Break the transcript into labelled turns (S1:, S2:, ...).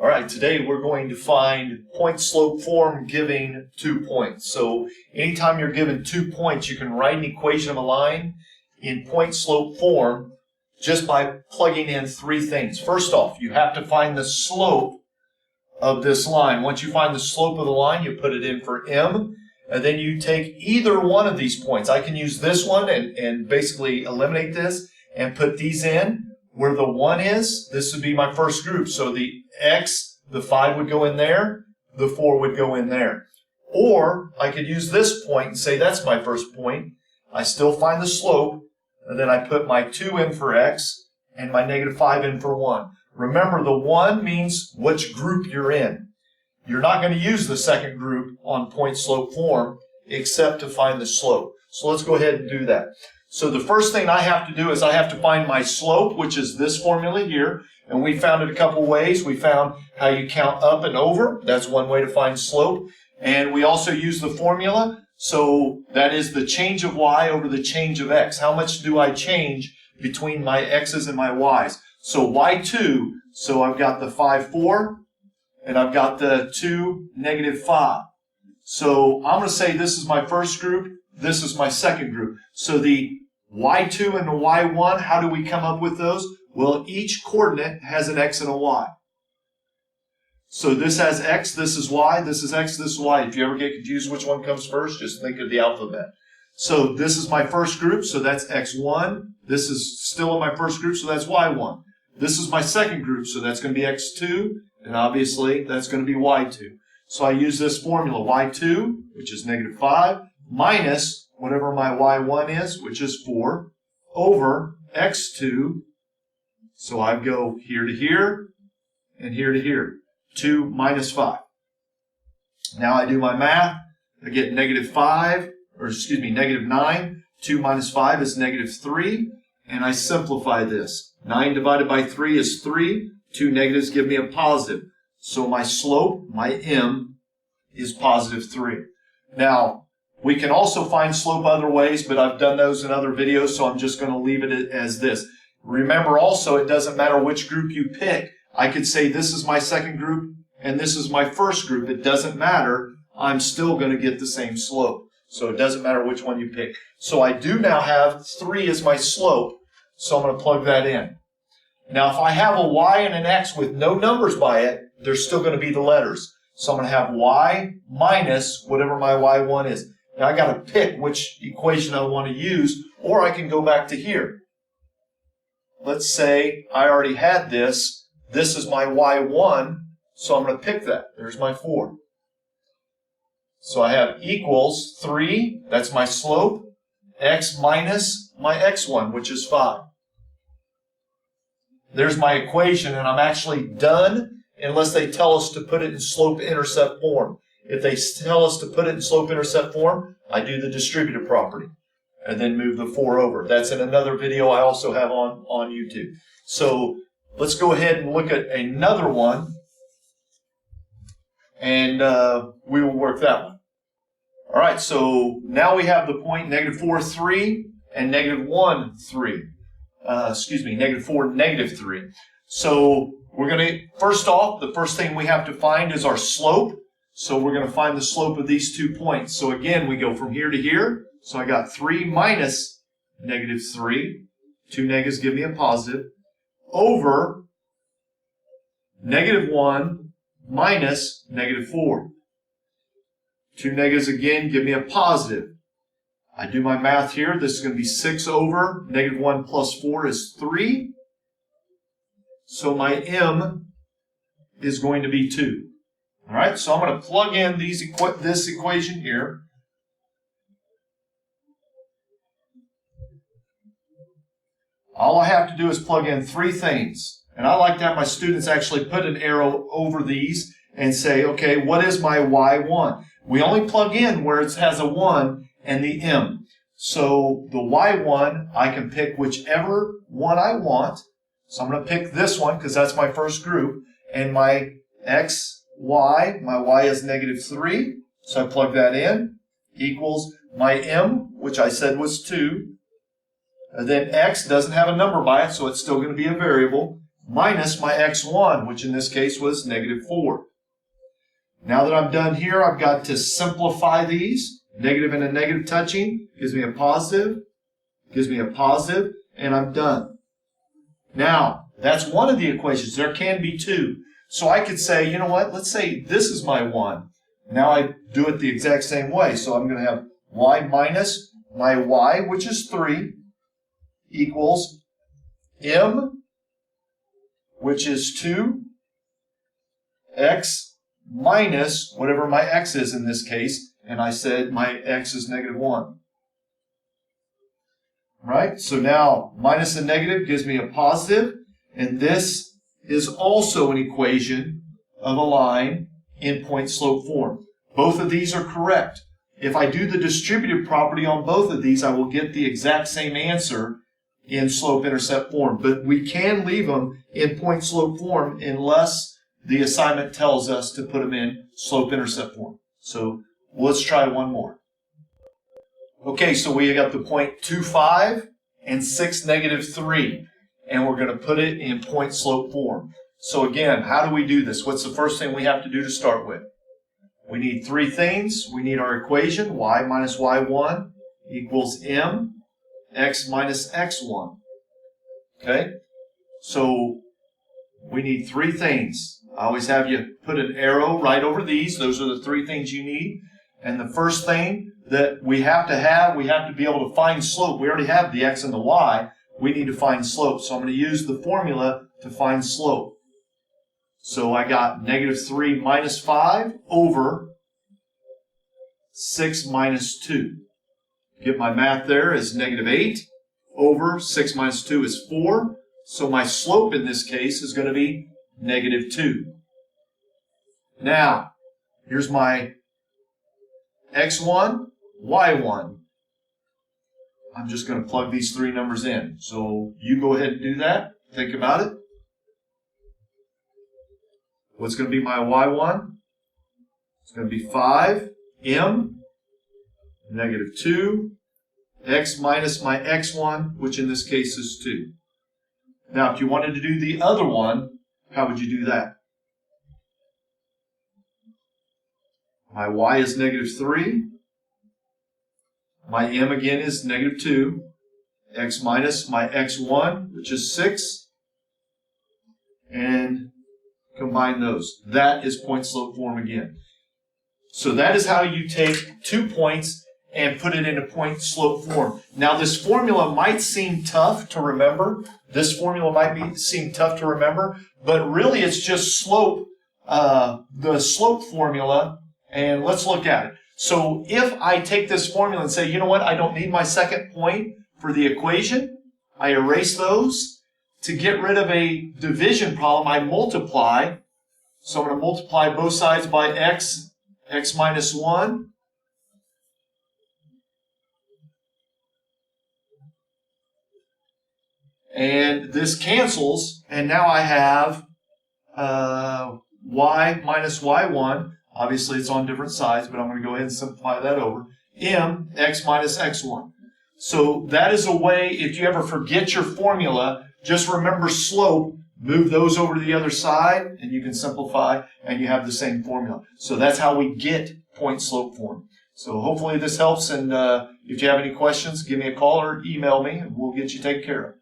S1: All right, today we're going to find point-slope form giving 2 points. So anytime you're given 2 points, you can write an equation of a line in point-slope form just by plugging in 3 things. First off, you have to find the slope of this line. Once you find the slope of the line, you put it in for m, and then you take either one of these points. I can use this one and basically eliminate this and put these in. Where the 1 is, this would be my first group. So the x, the 5 would go in there, the 4 would go in there. Or I could use this point and say that's my first point. I still find the slope, and then I put my 2 in for x and my -5 in for 1. Remember, the 1 means which group you're in. You're not going to use the second group on point-slope form except to find the slope. So let's go ahead and do that. So the first thing I have to do is I have to find my slope, which is this formula here. And we found it a couple ways. We found how you count up and over. That's one way to find slope. And we also use the formula. So that is the change of y over the change of x. How much do I change between my x's and my y's? So y2, so I've got the 5, 4, and I've got the 2, -5. So I'm going to say this is my first group. This is my second group. So the y2 and the y1, how do we come up with those? Well, each coordinate has an x and a y. So this has x, this is y, this is x, this is y. If you ever get confused which one comes first, just think of the alphabet. So this is my first group, so that's x1. This is still in my first group, so that's y1. This is my second group, so that's going to be x2, and obviously that's going to be y2. So I use this formula, y2, which is -5, minus whatever my y1 is, which is 4, over x2. So I go here to here and here to here. 2 minus 5. Now I do my math. I get -5, or excuse me, -9. 2 minus 5 is -3. And I simplify this. 9 divided by 3 is 3. 2 negatives give me a positive. So my slope, my m, is +3. Now, we can also find slope other ways, but I've done those in other videos, so I'm just going to leave it as this. Remember also, it doesn't matter which group you pick. I could say this is my second group and this is my first group. It doesn't matter. I'm still going to get the same slope. So it doesn't matter which one you pick. So I do now have 3 as my slope, so I'm going to plug that in. Now, if I have a y and an x with no numbers by it, they're still going to be the letters. So I'm going to have y minus whatever my y1 is. Now I got to pick which equation I want to use, or I can go back to here. Let's say I already had this. This is my y1, so I'm going to pick that. There's my 4. So I have equals 3, that's my slope, x minus my x1, which is 5. There's my equation, and I'm actually done unless they tell us to put it in slope-intercept form. If they tell us to put it in slope-intercept form, I do the distributive property and then move the 4 over. That's in another video I also have on YouTube. So let's go ahead and look at another one, and we will work that one. All right, so now we have the point -4, 3 and -1, 3. -4, -3. So we're going to, first off, the first thing we have to find is our slope. So we're going to find the slope of these 2 points. So again, we go from here to here. So I got 3 minus -3. 2 negatives give me a positive. Over -1 minus -4. 2 negatives again give me a positive. I do my math here. This is going to be 6 over -1 plus 4 is 3. So my m is going to be 2. All right, so I'm going to plug in this equation here. All I have to do is plug in 3 things. And I like to have my students actually put an arrow over these and say, okay, what is my y1? We only plug in where it has a 1 and the m. So the y1, I can pick whichever one I want. So I'm going to pick this one because that's my first group. And my x, y, my y is -3. So I plug that in. Equals my m, which I said was 2. And then x doesn't have a number by it, so it's still going to be a variable. minus my x1, which in this case was negative 4. Now that I'm done here, I've got to simplify these. Negative and a negative touching gives me a positive, and I'm done. Now, that's one of the equations. There can be two. So I could say, you know what, let's say this is my 1. Now I do it the exact same way. So I'm going to have y minus my y, which is 3, equals m, which is 2, x minus whatever my x is in this case, and I said my x is negative 1. Right? So now minus a negative gives me a positive, and this is also an equation of a line in point-slope form. Both of these are correct. If I do the distributive property on both of these, I will get the exact same answer in slope-intercept form. But we can leave them in point-slope form unless the assignment tells us to put them in slope-intercept form. So let's try one more. Okay, so we got the point 2,5 and 6, negative 3. And we're going to put it in point-slope form. So again, how do we do this? What's the first thing we have to do to start with? We need three things. We need our equation, y minus y1 equals m, x minus x1. Okay? So we need three things. I always have you put an arrow right over these. Those are the three things you need. And the first thing that we have to be able to find slope. We already have the x and the y. We need to find slope. So I'm going to use the formula to find slope. So I got negative 3 minus 5 over 6 minus 2. Get my math there is negative 8 over 6 minus 2 is 4. So my slope in this case is going to be negative 2. Now, here's my x1, y1. I'm just going to plug these three numbers in. So you go ahead and do that. Think about it. What's going to be my y1? It's going to be 5m, negative 2, x minus my x1, which in this case is 2. Now, if you wanted to do the other one, how would you do that? My y is negative 3. My m again is negative 2. X minus my x1, which is 6. And combine those. That is point-slope form again. So that is how you take 2 points and put it into point-slope form. Now this formula might seem tough to remember. Seem tough to remember, but really it's just slope, the slope formula, and let's look at it. So if I take this formula and say, you know what, I don't need my second point for the equation, I erase those. To get rid of a division problem, I multiply. So I'm going to multiply both sides by x minus 1. And this cancels, and now I have y minus y1. Obviously, it's on different sides, but I'm going to go ahead and simplify that over. M, x minus x1. So that is a way, if you ever forget your formula, just remember slope, move those over to the other side, and you can simplify, and you have the same formula. So that's how we get point-slope form. So hopefully this helps, and if you have any questions, give me a call or email me, and we'll get you taken care of.